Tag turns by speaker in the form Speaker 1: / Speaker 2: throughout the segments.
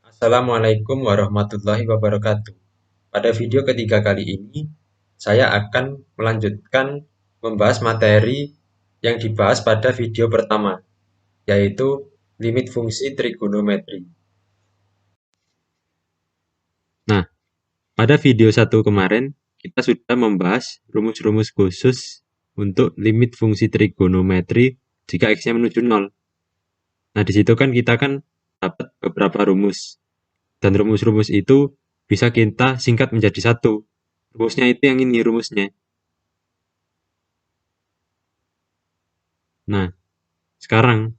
Speaker 1: Assalamualaikum warahmatullahi wabarakatuh. Pada video ketiga kali ini, saya akan melanjutkan membahas materi yang dibahas pada video pertama, yaitu limit fungsi trigonometri. Nah, pada video satu kemarin, kita sudah membahas rumus-rumus khusus untuk limit fungsi trigonometri jika x-nya menuju 0. Nah, di situ kan kita dapat beberapa rumus. Dan rumus-rumus itu bisa kita singkat menjadi satu. Rumusnya itu yang ini rumusnya. Nah, sekarang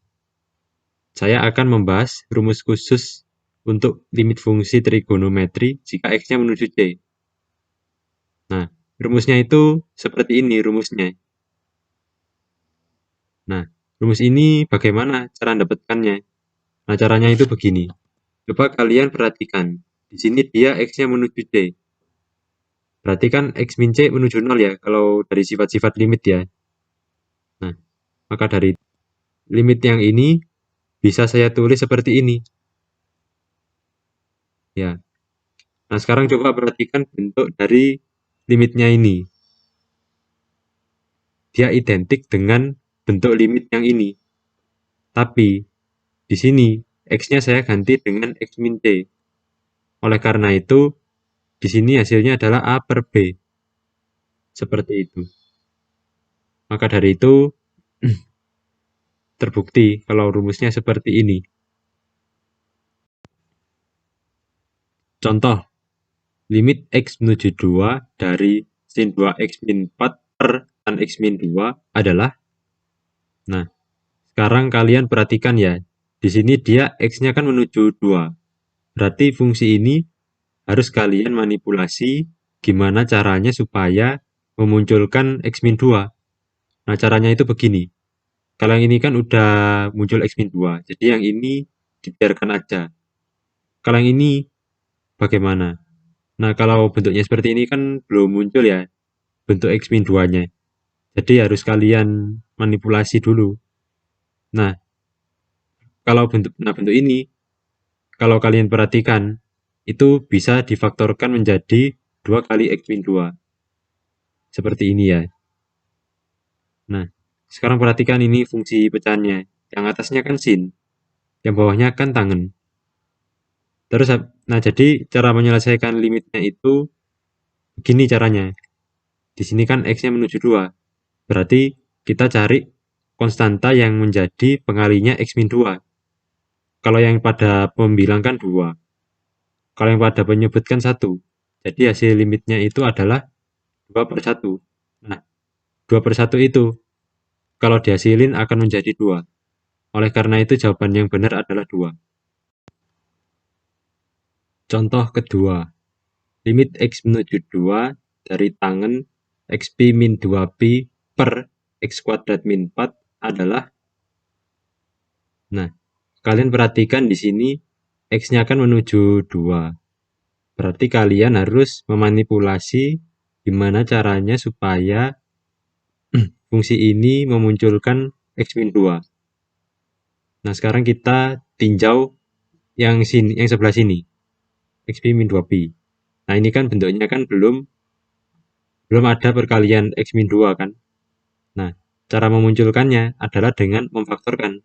Speaker 1: saya akan membahas rumus khusus untuk limit fungsi trigonometri jika x-nya menuju c. Nah, rumusnya itu seperti ini rumusnya. Nah, rumus ini bagaimana cara mendapatkannya? Nah, caranya itu begini. Coba kalian perhatikan. Di sini dia x-nya menuju c. Berarti kan x min c menuju 0 ya, kalau dari sifat-sifat limit ya. Nah, maka dari limit yang ini bisa saya tulis seperti ini. Ya. Nah, sekarang coba perhatikan bentuk dari limitnya ini. Dia identik dengan bentuk limit yang ini. Tapi di sini x-nya saya ganti dengan x min c. Oleh karena itu, di sini hasilnya adalah a per b. Seperti itu. Maka dari itu, terbukti kalau rumusnya seperti ini. Contoh, limit x menuju 2 dari sin 2x min 4 per tan x min 2 adalah, nah, sekarang kalian perhatikan ya, di sini dia x-nya kan menuju 2. Berarti fungsi ini harus kalian manipulasi gimana caranya supaya memunculkan x min 2. Nah, caranya itu begini. Kalau yang ini kan udah muncul x min 2, jadi yang ini dibiarkan aja. Kalau yang ini bagaimana? Nah, kalau bentuknya seperti ini kan belum muncul ya bentuk x min 2-nya. Jadi harus kalian manipulasi dulu. Nah, kalau bentuk ini, kalau kalian perhatikan, itu bisa difaktorkan menjadi 2 kali x min 2. Seperti ini ya. Nah, sekarang perhatikan ini fungsi pecahannya. Yang atasnya kan sin, yang bawahnya kan tangen. Terus, nah jadi cara menyelesaikan limitnya itu begini caranya. Di sini kan x-nya menuju 2. Berarti kita cari konstanta yang menjadi pengalinya x min 2. Kalau yang pada pembilang kan 2. Kalau yang pada penyebut kan 1. Jadi hasil limitnya itu adalah 2 per 1. Nah, 2 per 1 itu kalau dihasilin akan menjadi 2. Oleh karena itu jawaban yang benar adalah 2. Contoh kedua, limit x menuju 2 dari tangen xp min 2pi per x kuadrat min 4 adalah, nah, kalian perhatikan di sini x-nya kan menuju 2. Berarti kalian harus memanipulasi gimana caranya supaya fungsi ini memunculkan x min 2. Nah, sekarang kita tinjau yang sini, yang sebelah sini. xp min 2pi. Nah, ini kan bentuknya kan belum ada perkalian x min 2 kan. Nah, cara memunculkannya adalah dengan memfaktorkan.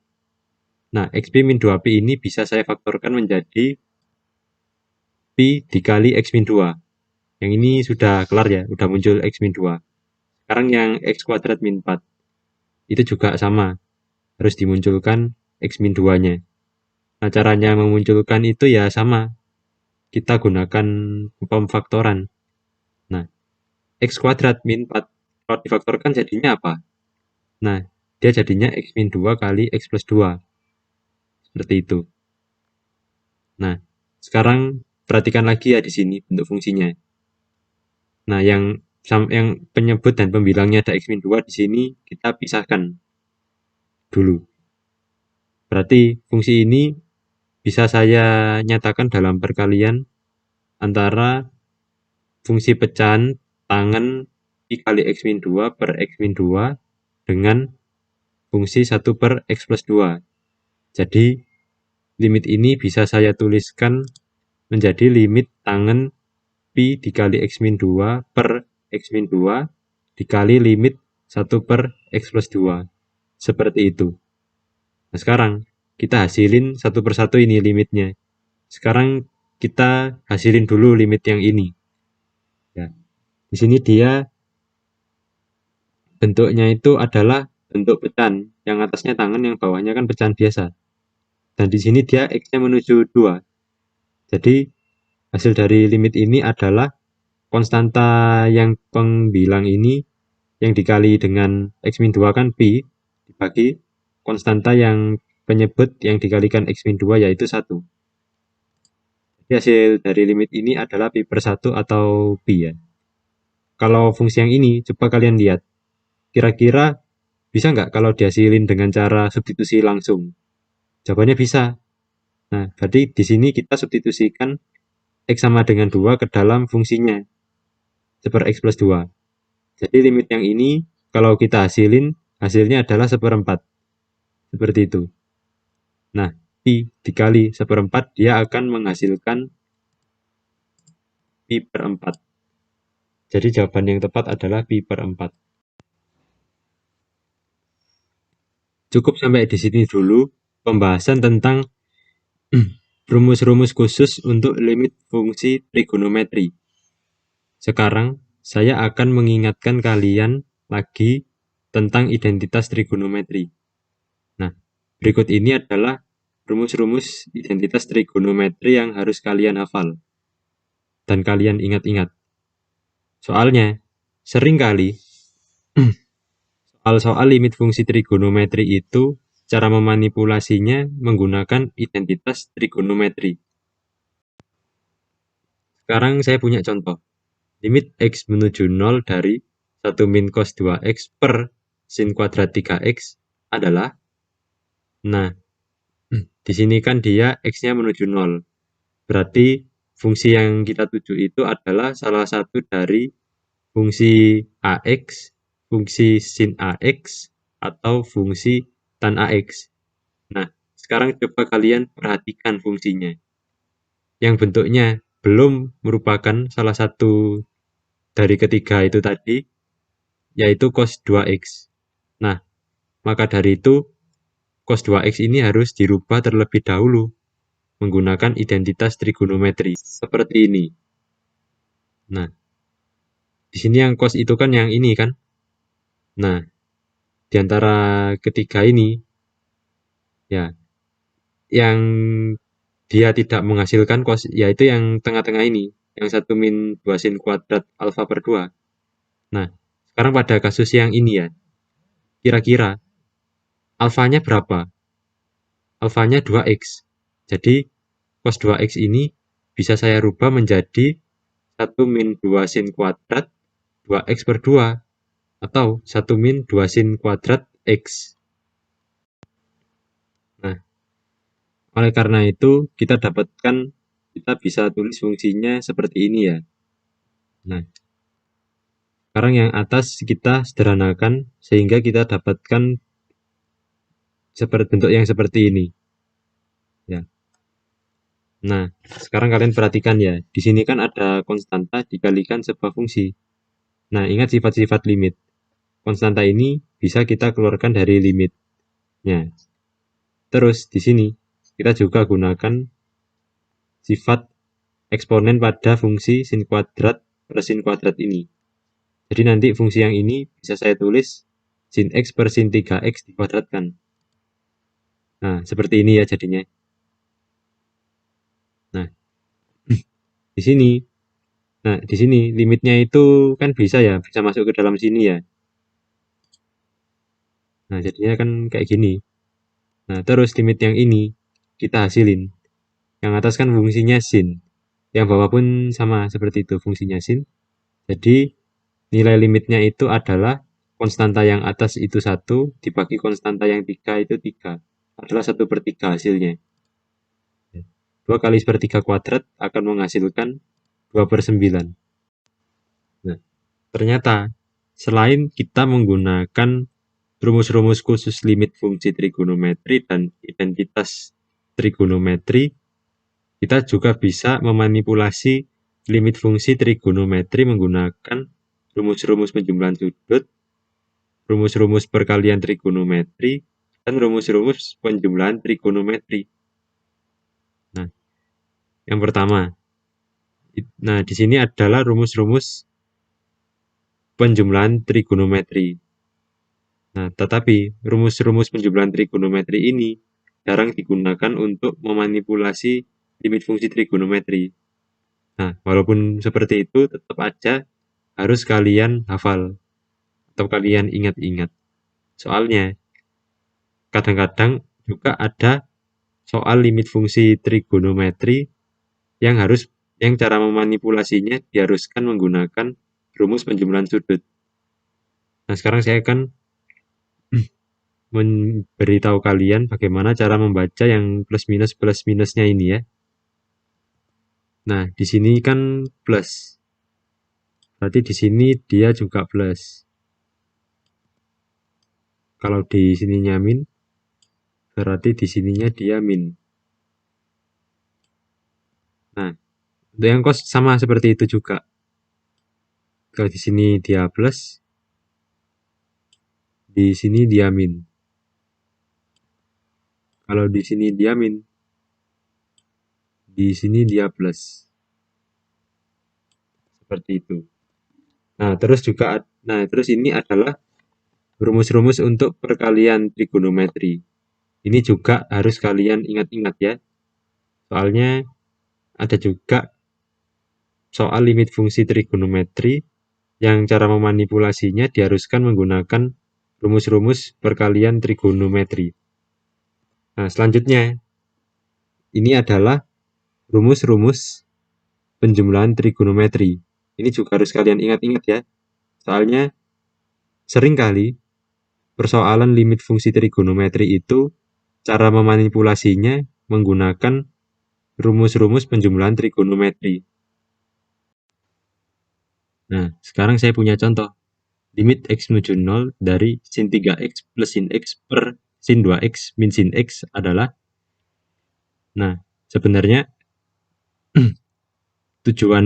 Speaker 1: Nah, xp min 2pi ini bisa saya faktorkan menjadi pi dikali x min 2. Yang ini sudah kelar ya, sudah muncul x min 2. Sekarang yang x kuadrat min 4. Itu juga sama, harus dimunculkan x min 2-nya. Nah, caranya memunculkan itu ya sama. Kita gunakan pemfaktoran. Nah, x kuadrat min 4. Kalau difaktorkan jadinya apa? Nah, dia jadinya x min 2 kali x plus 2. Seperti itu. Nah, sekarang perhatikan lagi ya di sini bentuk fungsinya. Nah, yang penyebut dan pembilangnya ada x min 2 di sini kita pisahkan dulu. Berarti fungsi ini bisa saya nyatakan dalam perkalian antara fungsi pecahan tangen pi kali x min 2 per x min 2 dengan fungsi 1 per x plus 2. Jadi limit ini bisa saya tuliskan menjadi limit tangen Pi dikali X-2 per X-2 dikali limit 1 per X plus 2. Seperti itu. Nah, sekarang kita hasilin satu persatu ini limitnya. Sekarang kita hasilin dulu limit yang ini. Ya. Di sini dia bentuknya itu adalah bentuk pecahan. Yang atasnya tangan, yang bawahnya kan pecahan biasa. Dan di sini dia X-nya menuju 2. Jadi hasil dari limit ini adalah konstanta yang pengbilang ini yang dikali dengan X-2 kan Pi dibagi konstanta yang penyebut yang dikalikan X-2 yaitu 1. Jadi hasil dari limit ini adalah Pi per 1 atau Pi ya. Kalau fungsi yang ini, coba kalian lihat. Kira-kira bisa nggak kalau dihasilin dengan cara substitusi langsung? Jawabannya bisa. Nah, berarti di sini kita substitusikan X sama dengan 2 ke dalam fungsinya. Seper X plus 2. Jadi limit yang ini, kalau kita hasilin, hasilnya adalah 1/4. Seperti itu. Nah, Pi dikali 1/4, dia akan menghasilkan Pi per 4. Jadi jawaban yang tepat adalah Pi per 4. Cukup sampai di sini dulu pembahasan tentang rumus-rumus khusus untuk limit fungsi trigonometri. Sekarang, saya akan mengingatkan kalian lagi tentang identitas trigonometri. Nah, berikut ini adalah rumus-rumus identitas trigonometri yang harus kalian hafal dan kalian ingat-ingat. Soalnya, seringkali soal-soal limit fungsi trigonometri itu cara memanipulasinya menggunakan identitas trigonometri. Sekarang saya punya contoh. Limit X menuju 0 dari 1 min cos 2X per sin kuadrat 3X adalah, nah, di sini kan dia X-nya menuju 0. Berarti fungsi yang kita tuju itu adalah salah satu dari fungsi AX, fungsi sin AX, atau fungsi tan AX. Nah, sekarang coba kalian perhatikan fungsinya. Yang bentuknya belum merupakan salah satu dari ketiga itu tadi, yaitu cos 2X. Nah, maka dari itu, cos 2X ini harus dirubah terlebih dahulu menggunakan identitas trigonometri seperti ini. Nah, di sini yang cos itu kan yang ini kan. Nah, di antara ketiga ini, ya, yang dia tidak menghasilkan cos, yaitu yang tengah-tengah ini, yang 1 min 2 sin kuadrat alfa per 2. Nah, sekarang pada kasus yang ini ya, kira-kira alfanya berapa? Alfanya 2X. Jadi, cos 2X ini bisa saya rubah menjadi 1 min 2 sin kuadrat 2X per 2 atau 1 min 2 sin kuadrat X. Nah, oleh karena itu kita bisa tulis fungsinya seperti ini ya. Nah, sekarang yang atas kita sederhanakan sehingga kita dapatkan bentuk yang seperti ini. Ya. Nah, sekarang kalian perhatikan ya. Di sini kan ada konstanta dikalikan sebuah fungsi. Nah, ingat sifat-sifat limit. Konstanta ini bisa kita keluarkan dari limitnya. Terus di sini kita juga gunakan sifat eksponen pada fungsi sin kuadrat per sin kuadrat ini. Jadi nanti fungsi yang ini bisa saya tulis sin X per sin 3X dikuadratkan. Nah, seperti ini ya jadinya. Nah, di sini. Nah, di sini limitnya itu kan bisa masuk ke dalam sini ya. Nah, jadinya kan kayak gini. Nah, terus limit yang ini kita hasilin. Yang atas kan fungsinya sin. Yang bawah pun sama seperti itu fungsinya sin. Jadi, nilai limitnya itu adalah konstanta yang atas itu 1 dibagi konstanta yang 3 itu 3. Adalah 1/3 hasilnya. 2 kali 1/3 kuadrat akan menghasilkan 2/9. Nah, ternyata selain kita menggunakan rumus-rumus khusus limit fungsi trigonometri dan identitas trigonometri, kita juga bisa memanipulasi limit fungsi trigonometri menggunakan rumus-rumus penjumlahan sudut, rumus-rumus perkalian trigonometri, dan rumus-rumus penjumlahan trigonometri. Nah, yang pertama, di sini adalah rumus-rumus penjumlahan trigonometri. Nah, tetapi rumus-rumus penjumlahan trigonometri ini jarang digunakan untuk memanipulasi limit fungsi trigonometri. Nah, walaupun seperti itu, tetap aja harus kalian hafal atau kalian ingat-ingat. Soalnya, kadang-kadang juga ada soal limit fungsi trigonometri yang cara memanipulasinya diharuskan menggunakan rumus penjumlahan sudut. Nah, sekarang saya akan memberitahu kalian bagaimana cara membaca yang plus minusnya ini ya. Nah, di sini kan plus. Berarti di sini dia juga plus. Kalau di sininya min, berarti di sininya dia min. Nah, untuk yang cos sama seperti itu juga. Kalau di sini dia plus, di sini dia min. Kalau di sini dia min, di sini dia plus. Seperti itu. Nah, terus ini adalah rumus-rumus untuk perkalian trigonometri. Ini juga harus kalian ingat-ingat ya. Soalnya ada juga soal limit fungsi trigonometri yang cara memanipulasinya diharuskan menggunakan rumus-rumus perkalian trigonometri. Nah, selanjutnya ini adalah rumus-rumus penjumlahan trigonometri. Ini juga harus kalian ingat-ingat ya. Soalnya seringkali persoalan limit fungsi trigonometri itu cara memanipulasinya menggunakan rumus-rumus penjumlahan trigonometri. Nah, sekarang saya punya contoh. Limit X menuju 0 dari sin 3X plus sin X per sin 2X min sin X adalah, nah, sebenarnya tujuan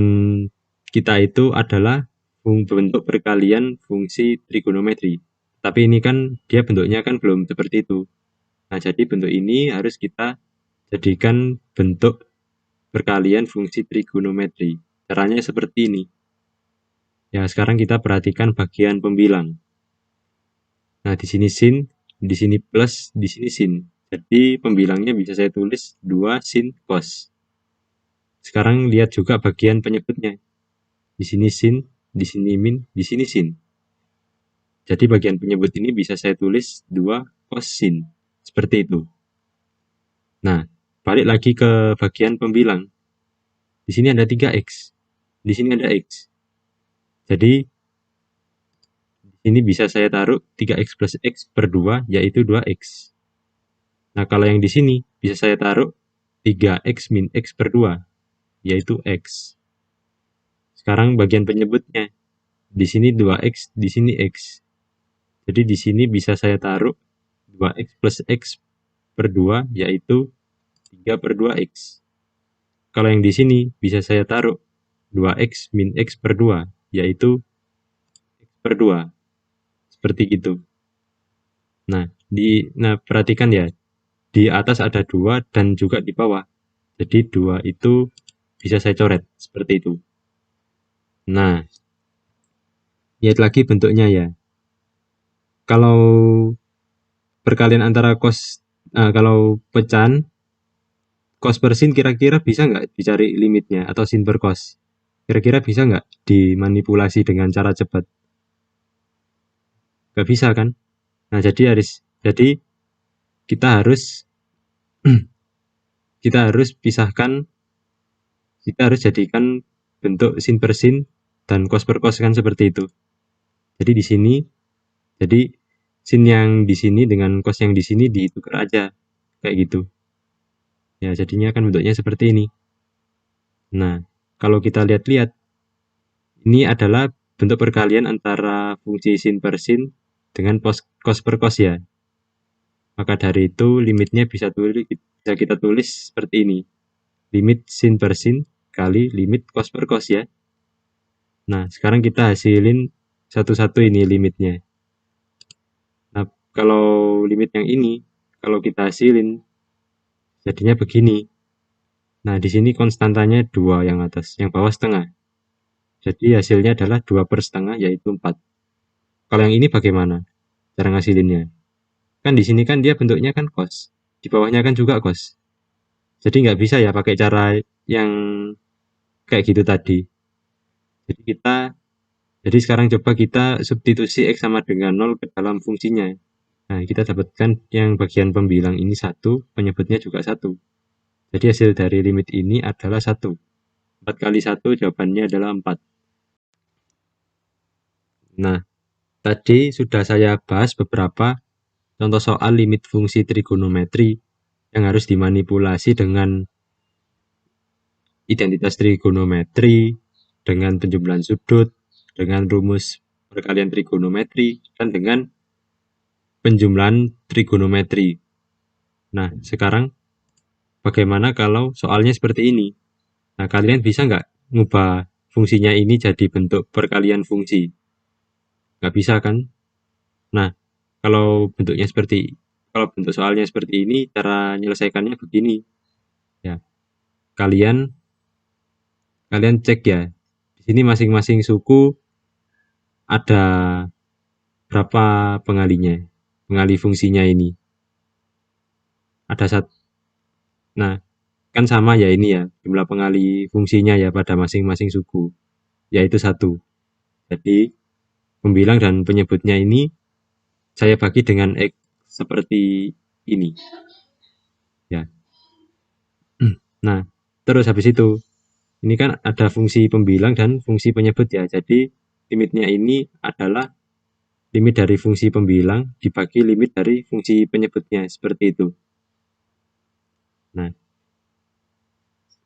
Speaker 1: kita itu adalah bentuk perkalian fungsi trigonometri. Tapi ini kan dia bentuknya kan belum seperti itu. Nah, jadi bentuk ini harus kita jadikan bentuk perkalian fungsi trigonometri. Caranya seperti ini. Ya, sekarang kita perhatikan bagian pembilang. Nah, di sini sin, di sini plus, di sini sin. Jadi pembilangnya bisa saya tulis 2 sin cos. Sekarang lihat juga bagian penyebutnya. Di sini sin, di sini min, di sini sin. Jadi bagian penyebut ini bisa saya tulis 2 cos sin. Seperti itu. Nah, balik lagi ke bagian pembilang. Di sini ada 3x. Di sini ada x. Jadi di sini bisa saya taruh 3x plus x per 2 yaitu 2x. Nah, kalau yang di sini bisa saya taruh 3x min x per 2 yaitu x. Sekarang bagian penyebutnya. Di sini 2x, di sini x. Jadi di sini bisa saya taruh 2x plus x per 2 yaitu 3 per 2x. Kalau yang di sini bisa saya taruh 2x min x per 2 yaitu x per 2. Seperti itu. Nah, perhatikan ya. Di atas ada 2 dan juga di bawah. Jadi 2 itu bisa saya coret seperti itu. Nah, lihat lagi bentuknya ya. Kalau perkalian antara kalau pecahan cos per sin kira-kira bisa nggak dicari limitnya atau sin per cos? Kira-kira bisa nggak dimanipulasi dengan cara cepat? Nggak bisa kan? Nah, jadi kita harus pisahkan, kita harus jadikan bentuk sin per sin dan cos per cos kan seperti itu. Jadi di sini, jadi sin yang di sini dengan cos yang di sini ditukar aja kayak gitu. Ya, jadinya kan bentuknya seperti ini. Nah, kalau kita lihat-lihat, ini adalah bentuk perkalian antara fungsi sin per sin dengan cos per cos ya. Maka dari itu limitnya bisa bisa kita tulis seperti ini. Limit sin per sin kali limit cos per cos ya. Nah, sekarang kita hasilin satu-satu ini limitnya. Nah, kalau limit yang ini, kalau kita hasilin, jadinya begini. Nah, di sini konstantanya 2 yang atas, yang bawah setengah. Jadi hasilnya adalah 2 per setengah, yaitu 4. Kalau yang ini bagaimana cara ngasilinnya? Kan di sini kan dia bentuknya kan cos. Di bawahnya kan juga cos. Jadi nggak bisa ya pakai cara yang kayak gitu tadi. Jadi sekarang coba kita substitusi X sama dengan 0 ke dalam fungsinya. Nah, kita dapatkan yang bagian pembilang ini 1, penyebutnya juga 1. Jadi hasil dari limit ini adalah 1. 4 kali 1 jawabannya adalah 4. Nah, tadi sudah saya bahas beberapa contoh soal limit fungsi trigonometri yang harus dimanipulasi dengan identitas trigonometri, dengan penjumlahan sudut, dengan rumus perkalian trigonometri, dan dengan penjumlahan trigonometri. Nah, sekarang bagaimana kalau soalnya seperti ini? Nah, kalian bisa nggak ngubah fungsinya ini jadi bentuk perkalian fungsi? Nggak bisa kan? Nah, kalau bentuk soalnya seperti ini, cara menyelesaikannya begini. Ya, kalian cek ya. Di sini masing-masing suku ada berapa pengalinya? Pengali fungsinya ini. Ada satu. Nah, kan sama ya ini ya, jumlah pengali fungsinya ya pada masing-masing suku, yaitu 1. Jadi, pembilang dan penyebutnya ini saya bagi dengan X seperti ini. Ya. Nah, terus habis itu, ini kan ada fungsi pembilang dan fungsi penyebut ya. Jadi, limitnya ini adalah limit dari fungsi pembilang dibagi limit dari fungsi penyebutnya, seperti itu.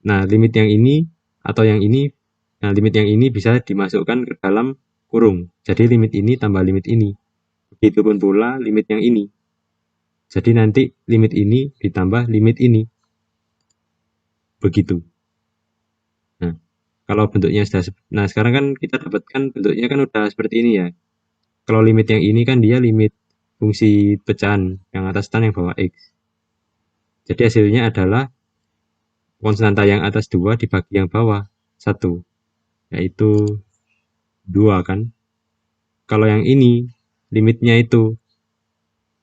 Speaker 1: Nah, limit yang ini atau yang ini, nah limit yang ini bisa dimasukkan ke dalam kurung. Jadi limit ini tambah limit ini. Begitupun pula limit yang ini. Jadi nanti limit ini ditambah limit ini. Begitu. Nah, kalau bentuknya sudah, nah sekarang kan kita dapatkan bentuknya kan udah seperti ini ya. Kalau limit yang ini kan dia limit fungsi pecahan yang atas tan yang bawah X. Jadi hasilnya adalah konstanta yang atas 2 dibagi yang bawah 1, yaitu 2 kan. Kalau yang ini limitnya itu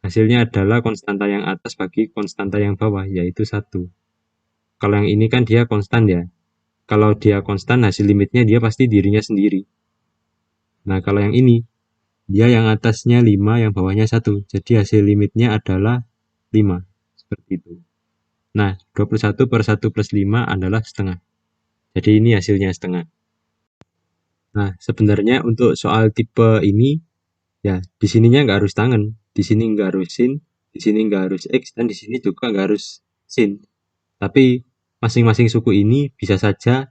Speaker 1: hasilnya adalah konstanta yang atas bagi konstanta yang bawah, yaitu 1. Kalau yang ini kan dia konstan ya. Kalau dia konstan, hasil limitnya dia pasti dirinya sendiri. Nah, kalau yang ini, dia yang atasnya 5, yang bawahnya 1. Jadi hasil limitnya adalah 5. Seperti itu. Nah, 21 per 1 plus 5 adalah setengah. Jadi ini hasilnya setengah. Nah, sebenarnya untuk soal tipe ini, ya di sininya nggak harus tangan. Di sini nggak harus sin, di sini nggak harus X, dan di sini juga nggak harus sin. Tapi masing-masing suku ini bisa saja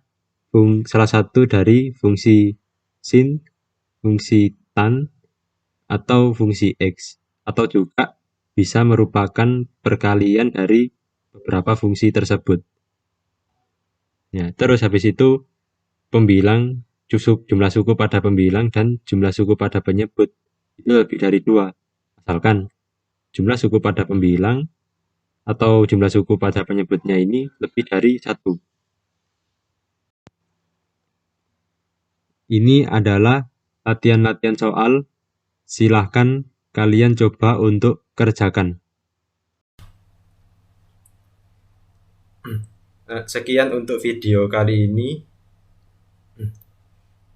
Speaker 1: salah satu dari fungsi sin, fungsi tan, atau fungsi X. Atau juga bisa merupakan perkalian dari beberapa fungsi tersebut. Ya, terus habis itu pembilang jumlah suku pada pembilang dan jumlah suku pada penyebut itu lebih dari 2. Asalkan jumlah suku pada pembilang atau jumlah suku pada penyebutnya ini lebih dari 1. Ini adalah latihan-latihan soal. Silahkan kalian coba untuk kerjakan. Sekian untuk video kali ini.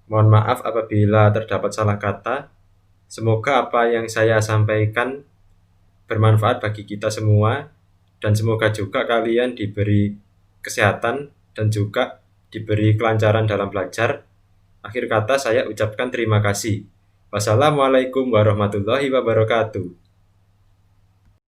Speaker 1: Mohon maaf apabila terdapat salah kata. Semoga apa yang saya sampaikan bermanfaat bagi kita semua, dan semoga juga kalian diberi kesehatan dan juga diberi kelancaran dalam belajar. Akhir kata saya ucapkan terima kasih. Wassalamualaikum warahmatullahi wabarakatuh.